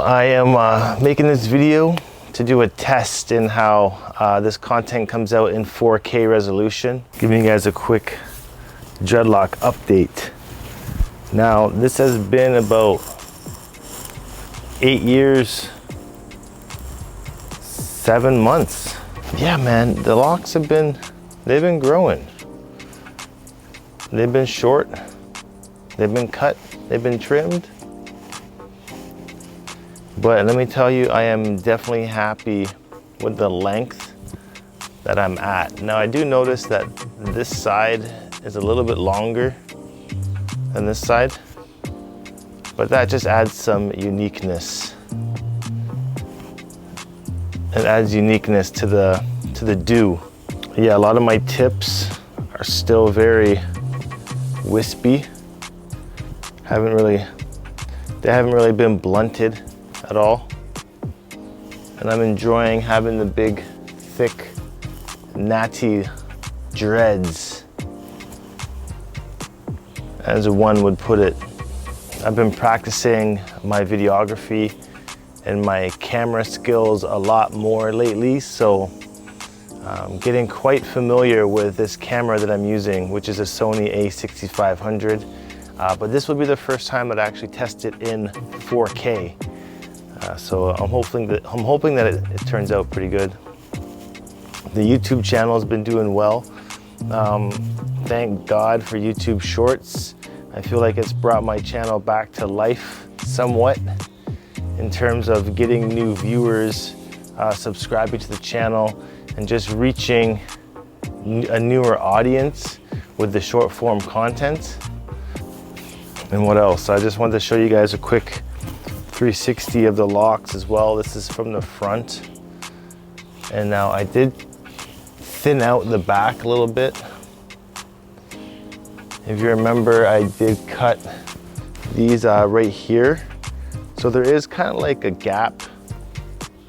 I am making this video to do a test in how this content comes out in 4K resolution. Giving you guys a quick Dreadlock update. Now, this has been about 8 years, 7 months. Yeah, man, the locks they've been growing. They've been short, they've been cut, they've been trimmed. But let me tell you, I am definitely happy with the length that I'm at. Now, I do notice that this side is a little bit longer than this side, but that just adds some uniqueness. It adds uniqueness to the do. Yeah, a lot of my tips are still very wispy. They haven't really been blunted at all. And I'm enjoying having the big, thick, natty dreads, as one would put it. I've been practicing my videography and my camera skills a lot more lately, so I'm getting quite familiar with this camera that I'm using, which is a Sony a6500. But this will be the first time that I actually test it in 4K. So I'm hoping that it turns out pretty good. The YouTube channel has been doing well. Thank God for YouTube Shorts. I feel like it's brought my channel back to life somewhat in terms of getting new viewers, subscribing to the channel, and just reaching a newer audience with the short form content. And what else? I just wanted to show you guys a quick 360 of the locks as well. This is from the front. And now I did thin out the back a little bit. If you remember, I did cut these right here. So there is kind of like a gap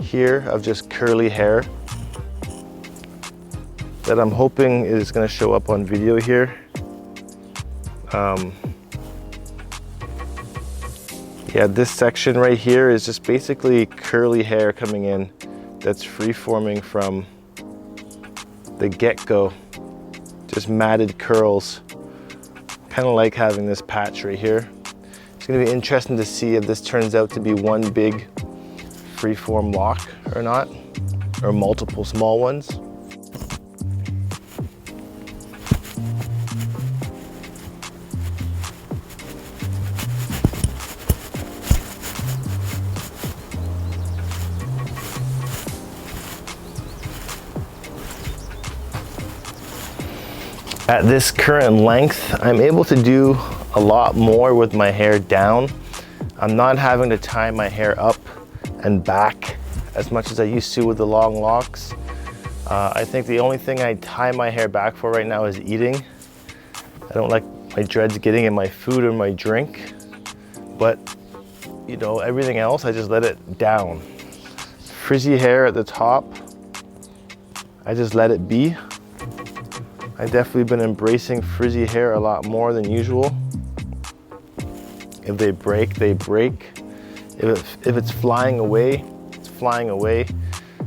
here of just curly hair that I'm hoping is going to show up on video here. Yeah, this section right here is just basically curly hair coming in that's free-forming from the get-go. Just matted curls. Kind of like having this patch right here. It's going to be interesting to see if this turns out to be one big free-form lock or not, or multiple small ones. At this current length, I'm able to do a lot more with my hair down. I'm not having to tie my hair up and back as much as I used to with the long locks. I think the only thing I tie my hair back for right now is eating. I don't like my dreads getting in my food or my drink, but you know, everything else, I just let it down. Frizzy hair at the top, I just let it be. I've definitely been embracing frizzy hair a lot more than usual. If they break, they break. If it's flying away, it's flying away.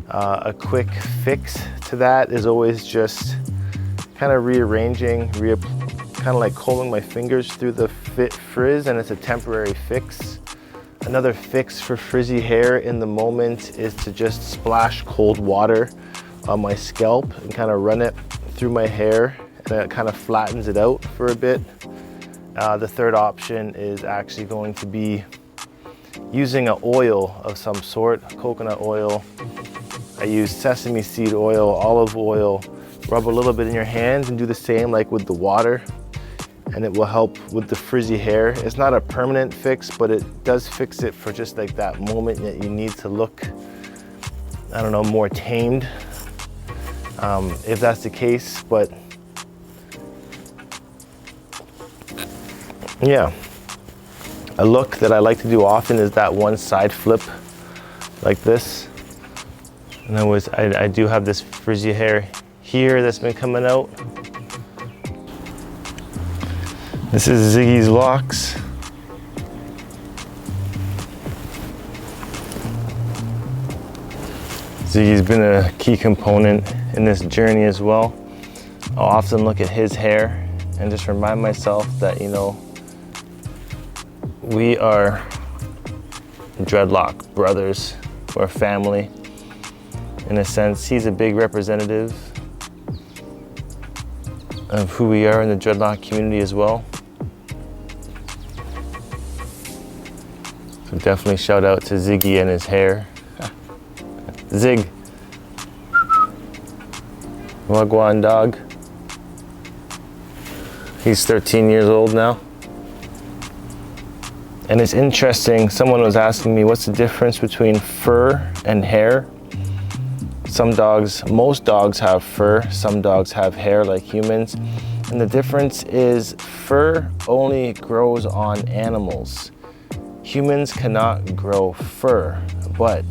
A quick fix to that is always just kind of rearranging, kind of like combing my fingers through the frizz, and it's a temporary fix. Another fix for frizzy hair in the moment is to just splash cold water on my scalp and kind of run it through my hair, and it kind of flattens it out for a bit. The third option is actually going to be using an oil of some sort, coconut oil. I use sesame seed oil, olive oil. Rub a little bit in your hands and do the same like with the water, and it will help with the frizzy hair. It's not a permanent fix, but it does fix it for just like that moment that you need to look, I don't know, more tamed. If that's the case, but yeah. A look that I like to do often is that one side flip like this. In other words, I do have this frizzy hair here that's been coming out. This is Ziggy's locks. Ziggy's been a key component in this journey as well. I'll often look at his hair and just remind myself that, you know, we are Dreadlock brothers. We're family. In a sense, he's a big representative of who we are in the Dreadlock community as well. So definitely shout out to Ziggy and his hair. Zig. Wagwan dog. He's 13 years old now. And it's interesting, someone was asking me what's the difference between fur and hair. Some dogs, most dogs have fur, some dogs have hair like humans. And the difference is fur only grows on animals. Humans cannot grow fur, but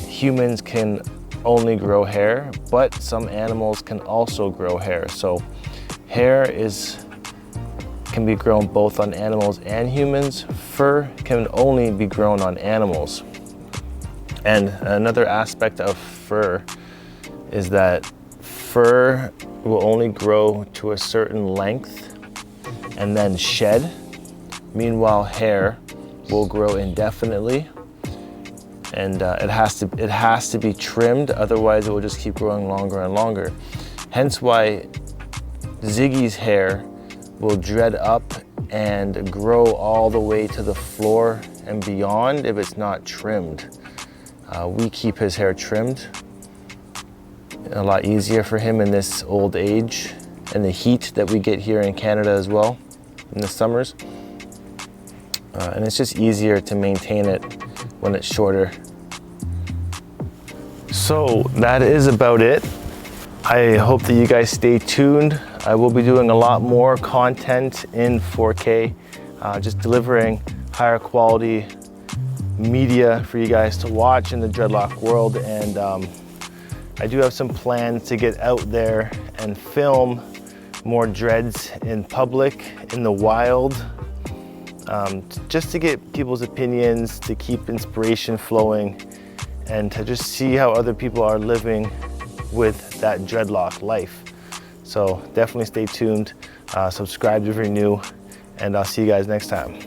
humans can only grow hair, but some animals can also grow hair. So hair can be grown both on animals and humans. Fur can only be grown on animals. And another aspect of fur is that fur will only grow to a certain length and then shed. Meanwhile, hair will grow indefinitely, and it has to be trimmed, otherwise it will just keep growing longer and longer. Hence why Ziggy's hair will dread up and grow all the way to the floor and beyond if it's not trimmed. We keep his hair trimmed. A lot easier for him in this old age and the heat that we get here in Canada as well in the summers. And it's just easier to maintain it when it's shorter. So that is about it. I hope that you guys stay tuned. I will be doing a lot more content in 4K, just delivering higher quality media for you guys to watch in the Dreadlock world. And I do have some plans to get out there and film more dreads in public, in the wild, just to get people's opinions, to keep inspiration flowing, and to just see how other people are living with that Dreadlock life. So definitely stay tuned, subscribe if you're new, and I'll see you guys next time.